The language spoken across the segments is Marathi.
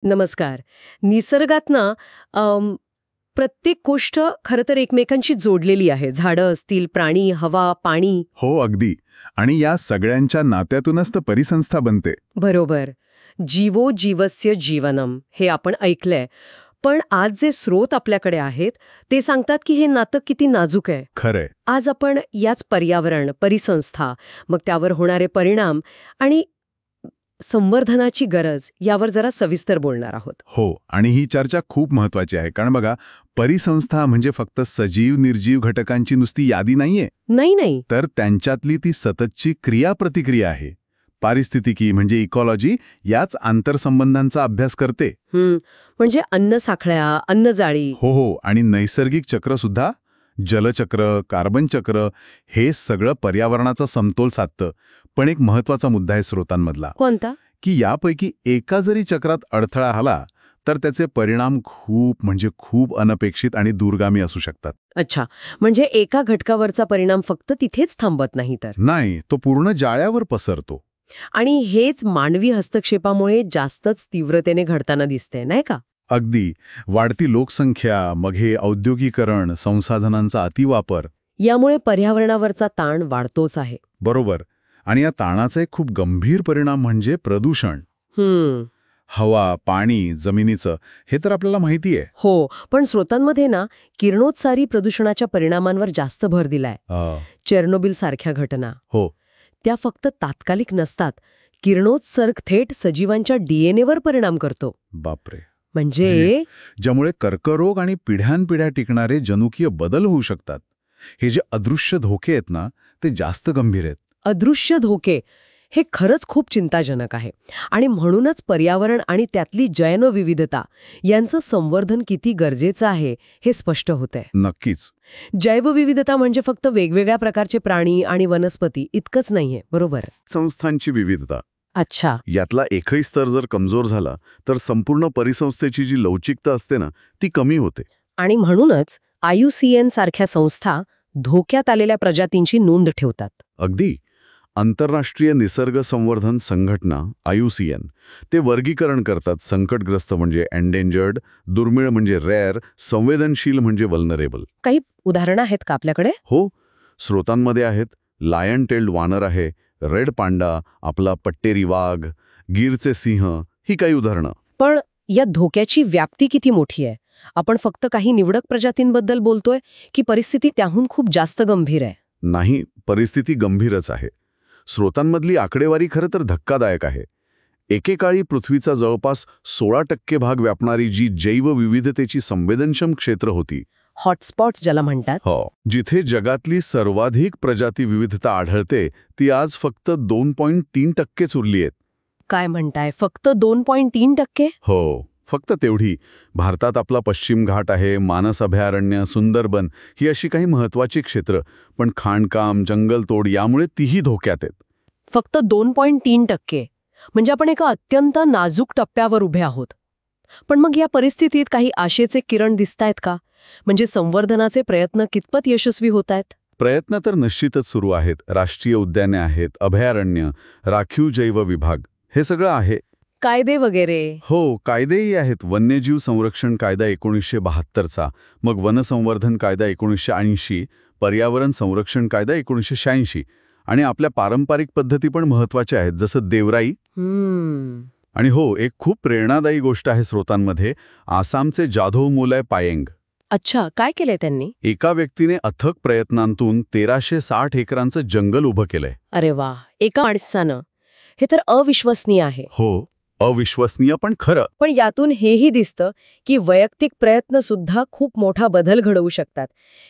नमस्कार. निसर्गात ना प्रत्येक गोष्ट खरं तर एकमेकांशी जोडलेली आहे. झाडं असतील, प्राणी, हवा, पाणी. हो, अगदी. आणि या सगळ्यांच्या नात्यातूनच तर परिसंस्था बनते. बरोबर. जीवो जीवस्य जीवनम हे आपण ऐकलंय. पण आज जे स्रोत आपल्याकडे आहेत ते सांगतात की हे नातं किती नाजूक आहे. खरंय. आज आपण याच पर्यावरण, परिसंस्था, मग त्यावर होणारे परिणाम आणि संवर्धनाची गरज यावर जरा सविस्तर बोलणार आहोत. हो, आणि ही चर्चा खूप महत्वाची आहे. कारण बघा, परिसंस्था म्हणजे फक्त सजीव निर्जीव घटकांची नुसती यादी नाहीये, नाही. तर त्यांच्यातली ती सततची क्रिया-प्रतिक्रिया आहे. पारिस्थितिकी म्हणजे इकॉलॉजी याच आंतरसंबंधांचा अभ्यास करते. म्हणजे अन्न साखळ्या, अन्नजाळी. हो, आणि नैसर्गिक चक्र सुद्धा, जलचक्र, कार्बन चक्र, हे सगळं पर्यावरणाचा समतोल साधतं. पण एक महत्वाचा मुद्दा आहे स्रोतांमधला, कोणता? की यापैकी एका जरी चक्रात अडथळा आला तर त्याचे परिणाम खूप अनपेक्षित आणि दूरगामी असू शकतात. अच्छा, म्हणजे एका घटकावरचा परिणाम फक्त तिथेच थांबत नाही तर. नाही, तो पूर्ण जाळ्यावर पसरतो. आणि हेच मानवी हस्तक्षेपामुळे जास्तच तीव्रतेने घडताना दिसते, नाही का? अगदी. वाढती लोकसंख्या, मग हे औद्योगिकरण, संसाधनांचा अतिवापर. यामुळे पर्यावरणावरचा ताण वाढतोच आहे. बरोबर. आणि या ताणाचा एक खूप गंभीर परिणाम म्हणजे प्रदूषण. हवा, पाणी, जमिनीचं, हे तर आपल्याला माहिती आहे. हो, पण स्रोतांमध्ये ना किरणोत्सारी प्रदूषणाच्या परिणामांवर जास्त भर दिलाय. चेर्नोबिल सारख्या घटना. हो. त्या फक्त तात्कालिक नसतात. किरणोत्सर्ग थेट सजीवांच्या डीएनएवर परिणाम करतो. बापरे. म्हणजे ज्यामुळे कर्करोग आणि पिढ्यानपिढ्या टिकणारे जनुकीय बदल होऊ शकतात. हे जे अदृश्य धोके आहेत ना, ते जास्त गंभीर आहेत. अदृश्य धोके हे खरंच खूप चिंताजनक आहे. आणि म्हणूनच पर्यावरण आणि त्यातली जैवविविधता यांचं संवर्धन किती गरजेचं आहे हे स्पष्ट होतंय. नक्कीच. जैवविविधता म्हणजे फक्त वेगवेगळ्या प्रकारचे प्राणी आणि वनस्पती इतकंच नाहीये, बरोबर? संस्थांची विविधता. अच्छा. यातला एकही स्तर जर कमजोर झाला तर संपूर्ण परिसंस्थेची जी लवचिकता असते ना, ती कमी होते. आणि म्हणूनच IUCN सारख्या संस्था धोक्यात आलेल्या प्रजातींची नोंद ठेवतात. अगदी. आंतरराष्ट्रीय निसर्ग संवर्धन संघटना IUCN ते वर्गीकरण करतात. संकटग्रस्त म्हणजे एंडेंजर्ड, दुर्मिळ म्हणजे रेअर, संवेदनशील म्हणजे वल्नरेबल. काही उदाहरणं आहेत का आपल्याकडे? हो, स्रोतांमध्ये आहेत. लायन टेल्ड वानर आहे, रेड पांडा, आपला पट्टेरी वाघ, गीरचे सिंह, ही काही उदाहरणं. पण या धोक्याची व्याप्ती किती मोठी आहे? आपण फक्त काही निवडक प्रजातींबद्दल बोलतोय की परिस्थिती त्याहून खूप जास्त गंभीर आहे? नाही, परिस्थिती गंभीरच आहे. स्रोतांमधली आकडेवारी खरं तर धक्कादायक आहे. एकेकाळी पृथ्वीचा जवळपास 16% भाग व्यापणारी जी जैवविविधतेची संवेदनक्षम क्षेत्र होती, हॉटस्पॉट्स ज्याला म्हणतात, जिथे जगातली सर्वाधिक प्रजाती विविधता आढळते, ती आज फक्त 2.3%च उरली आहेत. काय म्हणताय? फक्त 2.3%? हो, फक्त तेवढी. भारतात आपला पश्चिम घाट आहे, मानस अभयारण्य, सुंदरबन, ही अशी काही महत्वाची क्षेत्र. पण खाणकाम, जंगलतोड यामुळे तीही धोक्यात आहेत. फक्त 2.3%. म्हणजे आपण एका अत्यंत नाजूक टप्प्यावर उभे आहोत. पण मग या परिस्थितीत काही आशेचे किरण दिसतायत का? म्हणजे संवर्धनाचे प्रयत्न कितपत यशस्वी होत आहेत? प्रयत्न तर निश्चितच सुरू आहेत. राष्ट्रीय उद्याने आहेत, अभयारण्य, राखीव जैव विभाग, हे सगळं आहे. कायदे वगैरे? हो, कायदेही आहेत. वन्यजीव संरक्षण कायदा 1972चा, मग वनसंवर्धन कायदा 1980, पर्यावरण संरक्षण कायदा 1986, आणि आपल्या पारंपरिक पद्धती पण महत्वाच्या आहेत, जसं देवराई. आणि हो, एक खूप प्रेरणादायी गोष्ट आहे स्रोतांमध्ये, आसामचे जाधव मोलाय पायेंग. अच्छा, काय केलंय त्यांनी? एका व्यक्तीने अथक प्रयत्नांतून 1360 एकरांचं जंगल उभं केलंय. अरे वा, एका माणसानं. हे तर अविश्वसनीय आहे. हो, अविश्वसनीय पण खरं. पण यातून हेही दिसतं की वैयक्तिक प्रयत्न सुद्धा खूप मोठा बदल घडवू शकतात.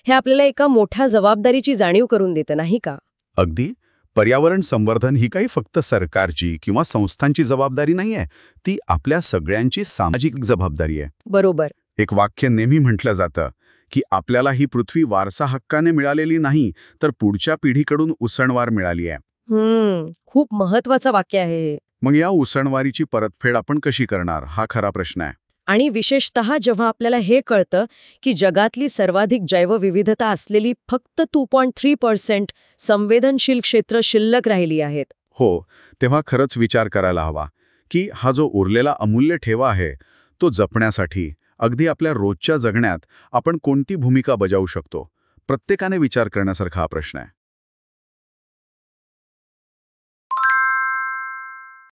हे आपल्याला एका मोठ्या जबाबदारीची जाणीव करून देतं, नाही का? अगदी. पर्यावरण संवर्धन ही काही फक्त सरकारची किंवा संस्थांची जबाबदारी नाहीये, ती आपल्या सगळ्यांची सामाजिक जबाबदारी आहे. बरोबर. एक वाक्य नेहमी म्हटलं जातं की आपल्याला ही पृथ्वी वारसा हक्काने मिळालेली नाही, तर पुढच्या पिढीकडून उसणवार मिळाली आहे. खूप महत्वाचं वाक्य आहे हे. मग या उसणवारीची परतफेड आपण कशी करणार, हा खरा प्रश्न आहे. आणि विशेषतः जेव्हा आपल्याला हे कळतं की जगातली सर्वाधिक जैवविविधता असलेली फक्त 2.3% संवेदनशील क्षेत्र शिल्लक राहिली आहेत. हो, तेव्हा खरंच विचार करायला हवा की हा जो उरलेला अमूल्य ठेवा आहे तो जपण्यासाठी अगदी आपल्या रोजच्या जगण्यात आपण कोणती भूमिका बजावू शकतो. प्रत्येकाने विचार करण्यासारखा हा प्रश्न आहे.